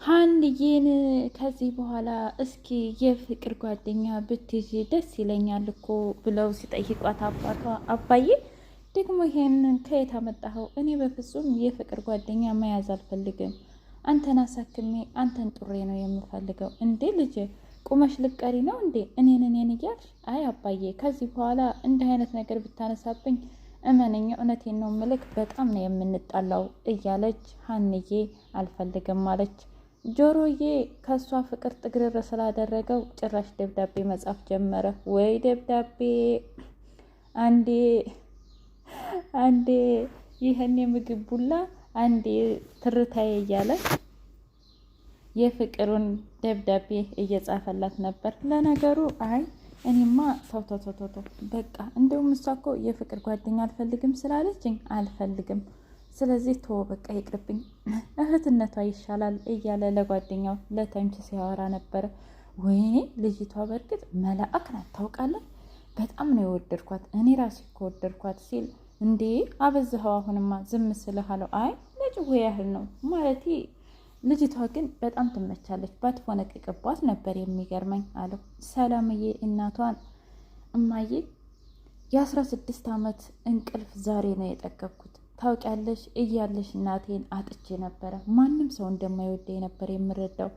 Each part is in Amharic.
ሀንዬን ከዚህ በኋላ እስኪ የፍቅር ጓደኛ ብትይዥ ደስ ይለኛል እኮ ብለው ሲጠይቋት አባቷ አባዬ ደግሞ ይሄንን ከየት አመጣኸው? እኔ በፍጹም የፍቅር ጓደኛ መያዝ አልፈልግም። አንተን አሳክሜ አንተን ጡሬ ነው የምፈልገው። እንዴ ልጄ ቁመሽ ልቀሪ ነው እንዴ እኔን እያልሽ? አይ አባዬ ከዚህ በኋላ እንዲህ አይነት ነገር ብታነሳብኝ እመነኝ፣ እውነቴን ነው ምልክ በጣም ነው የምንጣላው እያለች ሀንዬ አልፈልግም አለች። ጆሮዬ ከእሷ ፍቅር ጥግርር ስላደረገው ጭራሽ ደብዳቤ መጻፍ ጀመረ። ወይ ደብዳቤ አንዴ ይህን የምግብ ቡላ አንዴ ትርታዬ እያለ የፍቅሩን ደብዳቤ እየጻፈላት ነበር። ለነገሩ አይ እኔማ ተው በቃ እንደውም እሷ እኮ የፍቅር ጓደኛ አልፈልግም ስላለችኝ አልፈልግም፣ ስለዚህ ተወው በቃ ይቅርብኝ፣ እህትነቷ ይሻላል እያለ ለጓደኛው ለተምች ሲያወራ ነበረ። ወይኔ ልጅቷ በእርግጥ መላእክ ናት ታውቃለህ፣ በጣም ነው የወደድኳት፣ እኔ ራሴ እኮ ወደድኳት ሲል እንዴ አበዛኸው፣ አሁንማ ዝም ስልህ አለው። አይ ለጭዌ ያህል ነው ማለቴ ልጅቷ ግን በጣም ትመቻለች፣ ባትፎነቅቅባት ነበር የሚገርመኝ አለው። ሰላምዬ እናቷን እማዬ የ16 ዓመት እንቅልፍ ዛሬ ነው የጠገብኩት ታውቂያለሽ፣ እያለሽ እናቴን አጥቼ ነበረ። ማንም ሰው እንደማይወደኝ ነበር የምረዳው።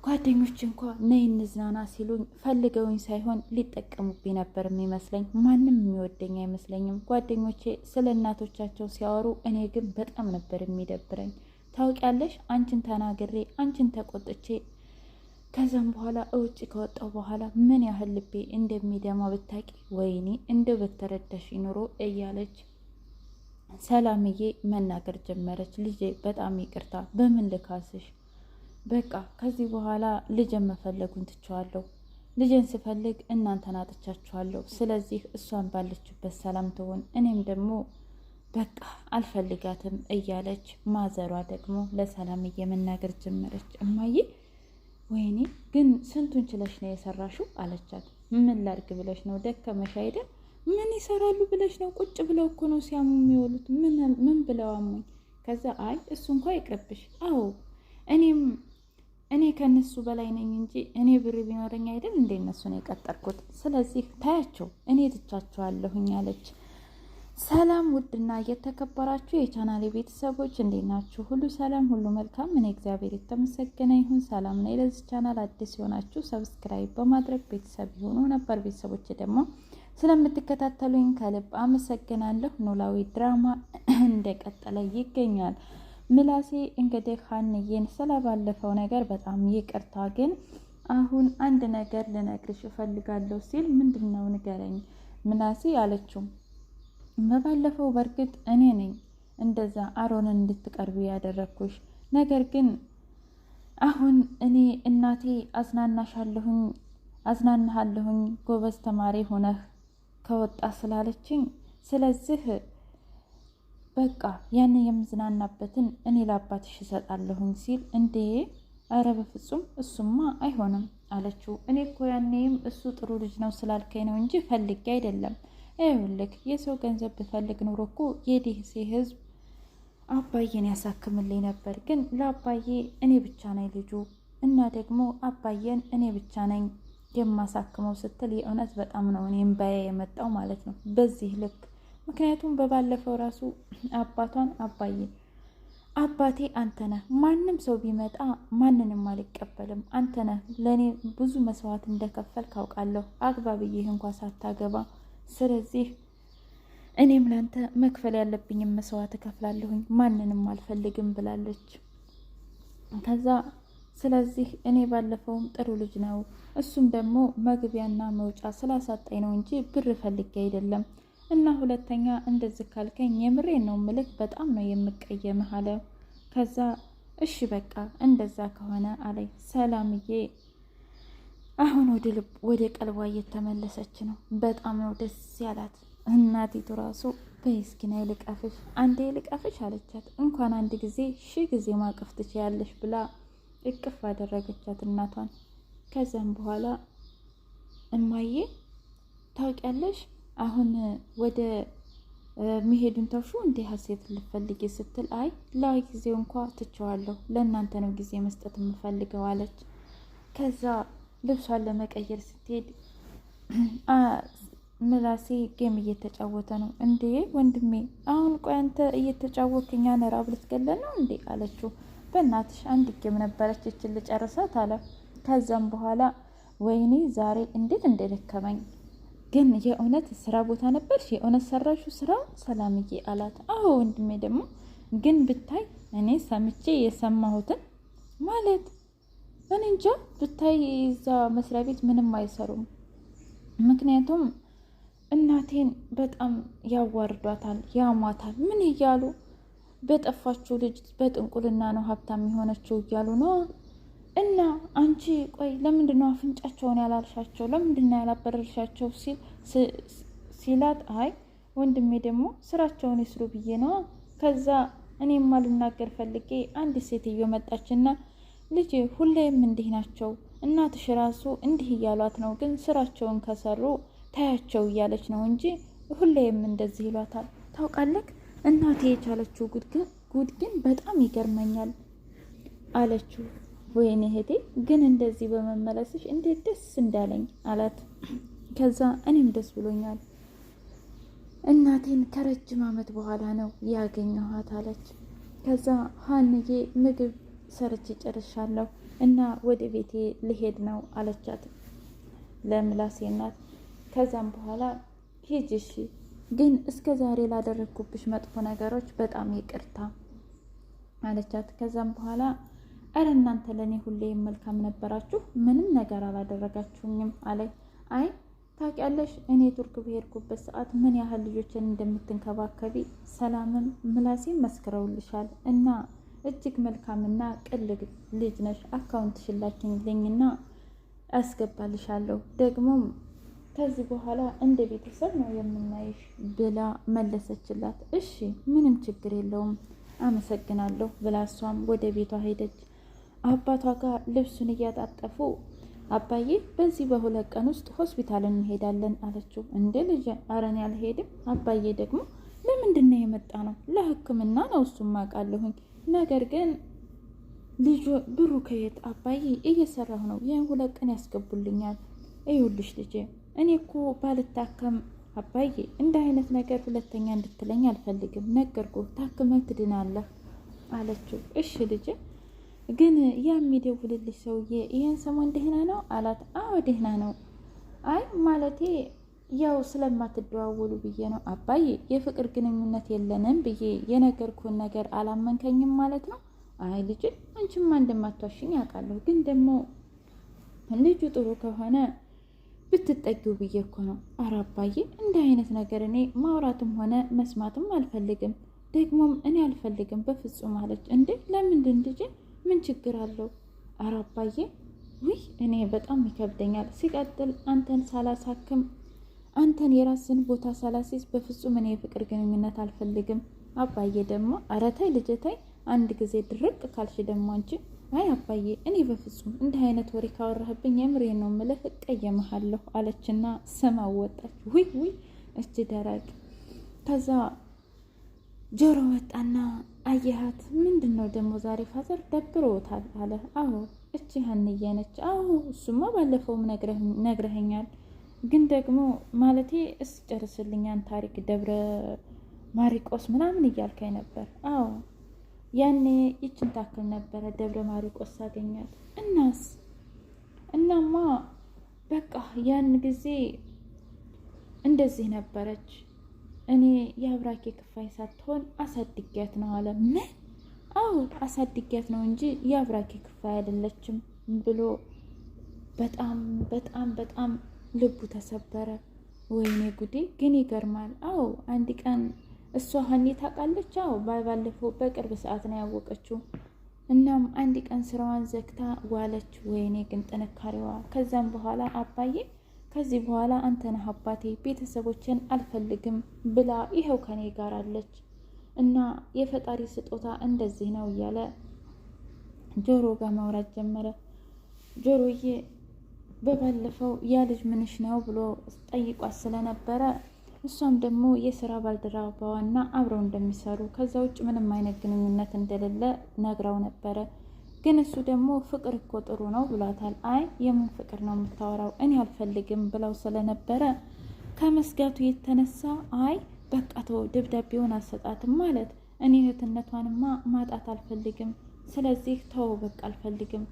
ጓደኞች እንኳ ነይ እንዝናና ሲሉኝ ፈልገውኝ ሳይሆን ሊጠቀሙብኝ ነበር የሚመስለኝ። ማንም የሚወደኝ አይመስለኝም። ጓደኞቼ ስለ እናቶቻቸው ሲያወሩ፣ እኔ ግን በጣም ነበር የሚደብረኝ ታውቂያለሽ። አንቺን ተናግሬ አንቺን ተቆጥቼ ከዛም በኋላ እውጭ ከወጣው በኋላ ምን ያህል ልቤ እንደሚደማ ብታቂ፣ ወይኔ እንደው በተረዳሽ ኑሮ እያለች ሰላምዬ መናገር ጀመረች። ልጄ በጣም ይቅርታ፣ በምን ልካስሽ? በቃ ከዚህ በኋላ ልጄን መፈለጉን ትቸዋለሁ። ልጄን ስፈልግ እናንተን አጥቻችኋለሁ። ስለዚህ እሷን ባለችበት ሰላም ትሆን፣ እኔም ደግሞ በቃ አልፈልጋትም እያለች ማዘሯ ደግሞ ለሰላምዬ መናገር ጀመረች። እማዬ ወይኔ ግን ስንቱን ችለሽ ነው የሰራሽው አለቻት። ምን ላድርግ ብለሽ ነው? ደከመሽ አይደል? ምን ይሰራሉ ብለሽ ነው? ቁጭ ብለው እኮ ነው ሲያሙ የሚውሉት። ምን ብለው አሙኝ? ከዛ አይ እሱ እንኳ ይቅርብሽ። አዎ እኔ ከነሱ በላይ ነኝ እንጂ እኔ ብር ቢኖረኝ አይደል እንደ እነሱን የቀጠርኩት። ስለዚህ ታያቸው፣ እኔ ትቻቸዋለሁኝ አለች። ሰላም ውድና እየተከበራችሁ የቻናሌ ቤተሰቦች እንዴት ናችሁ? ሁሉ ሰላም፣ ሁሉ መልካም። እኔ እግዚአብሔር የተመሰገነ ይሁን ሰላም ነኝ። ለዚህ ቻናል አዲስ የሆናችሁ ሰብስክራይብ በማድረግ ቤተሰብ የሆኑ ነበር ቤተሰቦች ደግሞ ስለምትከታተሉኝ ከልብ አመሰግናለሁ። ኖላዊ ድራማ እንደቀጠለ ይገኛል። ምላሴ እንግዲህ ሀንዬን ስለባለፈው ነገር በጣም ይቅርታ፣ ግን አሁን አንድ ነገር ልነግርሽ እፈልጋለሁ ሲል ምንድነው ንገረኝ ምላሴ አለችው። በባለፈው በእርግጥ እኔ ነኝ እንደዛ አሮንን እንድትቀርቢ ያደረግኩሽ፣ ነገር ግን አሁን እኔ እናቴ አዝናናሃለሁኝ ጎበዝ ተማሪ ሆነህ ከወጣ ስላለችኝ፣ ስለዚህ በቃ ያን የምዝናናበትን እኔ ለአባትሽ እሰጣለሁኝ ሲል እንዴ ኧረ በፍጹም እሱማ አይሆንም አለችው። እኔ እኮ ያኔም እሱ ጥሩ ልጅ ነው ስላልከኝ ነው እንጂ ፈልጌ አይደለም። ይኸውልህ የሰው ገንዘብ ብፈልግ ኑሮ እኮ የዲሴ ህዝብ አባዬን ያሳክምልኝ ነበር፣ ግን ለአባዬ እኔ ብቻ ነኝ ልጁ እና ደግሞ አባዬን እኔ ብቻ ነኝ የማሳክመው ስትል የእውነት በጣም ነው እኔ እምባዬ የመጣው ማለት ነው በዚህ ልክ። ምክንያቱም በባለፈው ራሱ አባቴ አንተ ነህ፣ ማንም ሰው ቢመጣ ማንንም አልቀበልም፣ አንተ ነህ ለእኔ ብዙ መስዋዕት እንደከፈል ካውቃለሁ አግባብዬህ እንኳ ሳታገባ፣ ስለዚህ እኔም ላንተ መክፈል ያለብኝም መስዋዕት እከፍላለሁኝ፣ ማንንም አልፈልግም ብላለች። ከዛ ስለዚህ እኔ ባለፈውም ጥሩ ልጅ ነው፣ እሱም ደግሞ መግቢያና መውጫ ስላሳጣኝ ነው እንጂ ብር ፈልጌ አይደለም፣ እና ሁለተኛ እንደዚህ ካልከኝ የምሬን ነው ምልክ በጣም ነው የምቀየምህ አለ። ከዛ እሺ በቃ እንደዛ ከሆነ አለኝ። ሰላምዬ አሁን ወደ ቀልቧ እየተመለሰች ነው። በጣም ነው ደስ ያላት። እናቲቱ ራሱ በይስኪና ልቀፍሽ፣ አንዴ ልቀፍሽ አለቻት። እንኳን አንድ ጊዜ 1000 ጊዜ ማቀፍ ትችያለሽ ብላ እቅፍ አደረገቻት እናቷን። ከዛም በኋላ እማዬ ታውቂያለሽ አሁን ወደ መሄዱን ተውሹ እንዴ ሀሴት ልፈልጊ ስትል አይ ለጊዜው እንኳ ትቸዋለሁ፣ ለእናንተ ነው ጊዜ መስጠት የምፈልገው አለች። ከዛ ልብሷን ለመቀየር ስትሄድ ምላሴ ጌም እየተጫወተ ነው። እንዴ ወንድሜ አሁን ቆይ አንተ እየተጫወትክ እኛን ራብ ልትገለን ነው እንዴ አለችው። በእናትሽ አንድ ጌም ነበረች ይችን ልጨርሳት አለ። ከዛም በኋላ ወይኔ ዛሬ እንዴት እንደደከመኝ ግን የእውነት ስራ ቦታ ነበርሽ? የእውነት ሰራሹ ስራ ሰላምዬ አላት። አዎ ወንድሜ ደግሞ ግን ብታይ እኔ ሰምቼ የሰማሁትን ማለት እኔ እንጃ ብታይ እዛ መስሪያ ቤት ምንም አይሰሩም። ምክንያቱም እናቴን በጣም ያዋርዷታል፣ ያሟታል። ምን እያሉ በጠፋችው ልጅ በጥንቁልና ነው ሀብታም የሆነችው እያሉ ነው። እና አንቺ ቆይ ለምንድነው አፍንጫቸውን ያላልሻቸው? ለምንድነው ያላበረርሻቸው? ሲላት አይ ወንድሜ ደግሞ ስራቸውን ይስሩ ብዬ ነው። ከዛ እኔማ ልናገር ፈልጌ አንድ ሴትዮ መጣችና ልጅ ሁሌም እንዲህ ናቸው፣ እናትሽ ራሱ እንዲህ እያሏት ነው፣ ግን ስራቸውን ከሰሩ ታያቸው እያለች ነው እንጂ ሁሌም እንደዚህ ይሏታል። ታውቃለህ እናቴ የቻለችው ጉድ ግን በጣም ይገርመኛል አለችው። ወይኔ እህቴ ግን እንደዚህ በመመለስሽ እንዴት ደስ እንዳለኝ አላት። ከዛ እኔም ደስ ብሎኛል፣ እናቴን ከረጅም ዓመት በኋላ ነው ያገኘኋት አለች። ከዛ ሀንዬ ምግብ ሰርቼ ጨርሻለሁ እና ወደ ቤቴ ልሄድ ነው አለቻት ለምላሴ እናት። ከዛም በኋላ ሂጂ እሺ፣ ግን እስከ ዛሬ ላደረግኩብሽ መጥፎ ነገሮች በጣም ይቅርታ አለቻት። ከዛም በኋላ እረ እናንተ ለእኔ ሁሌ መልካም ነበራችሁ፣ ምንም ነገር አላደረጋችሁኝም አለ። አይ ታውቂያለሽ እኔ ቱርክ በሄድኩበት ሰዓት ምን ያህል ልጆችን እንደምትንከባከቢ ሰላምም ምላሴም መስክረውልሻል እና እጅግ መልካምና ቅን ልጅ ነሽ። አካውንትሽን ላኪልኝና አስገባልሻለሁ፣ ደግሞም ከዚህ በኋላ እንደ ቤተሰብ ነው የምናይሽ ብላ መለሰችላት። እሺ ምንም ችግር የለውም አመሰግናለሁ ብላ እሷም ወደ ቤቷ ሄደች። አባቷ ጋር ልብሱን እያጣጠፉ አባዬ በዚህ በ2 ቀን ውስጥ ሆስፒታል እንሄዳለን አለችው። እንደ ልጅ አረን ያልሄድም አባዬ ደግሞ ለምንድን ነው የመጣ ነው? ለሕክምና ነው እሱም አውቃለሁኝ፣ ነገር ግን ልጁ ብሩ ከየት? አባዬ እየሰራሁ ነው፣ ይህን 2 ቀን ያስገቡልኛል። ይኸውልሽ ልጄ እኔ እኮ ባልታከም አባዬ እንደ አይነት ነገር ሁለተኛ እንድትለኝ አልፈልግም፣ ነገርኩህ፣ ታክመህ ትድናለህ አለችው። እሺ ልጄ ግን ያ የሚደውልልሽ ሰውዬ ይህን ሰሞን ደህና ነው አላት። አዎ ደህና ነው። አይ ማለቴ ያው ስለማትደዋወሉ ብዬ ነው። አባዬ የፍቅር ግንኙነት የለንም ብዬ የነገርኩህን ነገር አላመንከኝም ማለት ነው? አይ ልጅ አንቺማ እንደማትዋሽኝ ያውቃለሁ፣ ግን ደግሞ ልጁ ጥሩ ከሆነ ብትጠጊው ብዬ እኮ ነው። ኧረ አባዬ እንዲህ አይነት ነገር እኔ ማውራትም ሆነ መስማትም አልፈልግም፣ ደግሞም እኔ አልፈልግም በፍጹም አለች። እንዴ ለምንድን ልጅ ምን ችግር አለው? ኧረ አባዬ ውይ እኔ በጣም ይከብደኛል። ሲቀጥል አንተን ሳላሳክም አንተን የራስን ቦታ ሳላሲዝ በፍጹም እኔ የፍቅር ግንኙነት አልፈልግም። አባዬ ደግሞ ኧረ ተይ ልጄ ተይ፣ አንድ ጊዜ ድርቅ ካልሽ ደግሞ አንቺ አይ አባዬ እኔ በፍጹም እንዲህ አይነት ወሬ ካወራህብኝ የምሬ ነው የምልህ እቀየምሃለሁ አለችና ስማ ወጣች። ውይ ውይ እቺ ደረቅ። ከዛ ጆሮ ወጣና አየሃት ምንድን ነው ደግሞ ዛሬ ፋዘር ደብሮታል አለ። አዎ እቺ ሀንዬ ነች። አዎ እሱማ ባለፈውም ነግረኸኛል፣ ግን ደግሞ ማለቴ እስጨርስልኛን ታሪክ ደብረ ማሪቆስ ምናምን እያልከኝ ነበር። አዎ ያኔ ይችን ታክል ነበረ ደብረ ማሪቆስ ሳገኛት። እናማ በቃ ያን ጊዜ እንደዚህ ነበረች። እኔ የአብራኬ ክፋይ ሳትሆን አሳድጊያት ነው አለ። ምን? አዎ አሳድጊያት ነው እንጂ የአብራኬ ክፋይ አይደለችም ብሎ በጣም በጣም በጣም ልቡ ተሰበረ። ወይኔ ጉዴ! ግን ይገርማል። አዎ አንድ ቀን እሷ ሀኒ ታውቃለች። አዎ ባለፈው በቅርብ ሰዓት ነው ያወቀችው። እናም አንድ ቀን ስራዋን ዘግታ ዋለች። ወይኔ ግን ጥንካሬዋ! ከዛም በኋላ አባዬ ከዚህ በኋላ አንተ ነህ አባቴ፣ ቤተሰቦችን አልፈልግም ብላ ይኸው ከኔ ጋር አለች እና የፈጣሪ ስጦታ እንደዚህ ነው እያለ ጆሮ ጋር ማውራት ጀመረ። ጆሮዬ በባለፈው ያ ልጅ ምንሽ ነው ብሎ ጠይቋት ስለነበረ እሷም ደግሞ የስራ ባልደረባዋና አብረው እንደሚሰሩ ከዛ ውጭ ምንም አይነት ግንኙነት እንደሌለ ነግራው ነበረ። ግን እሱ ደግሞ ፍቅር እኮ ጥሩ ነው ብሏታል። አይ የምን ፍቅር ነው የምታወራው? እኔ አልፈልግም ብለው ስለነበረ ከመስጋቱ የተነሳ አይ በቃ ተወው፣ ደብዳቤውን አልሰጣትም ማለት እኔ እህትነቷንማ ማጣት አልፈልግም፣ ስለዚህ ተወው በቃ አልፈልግም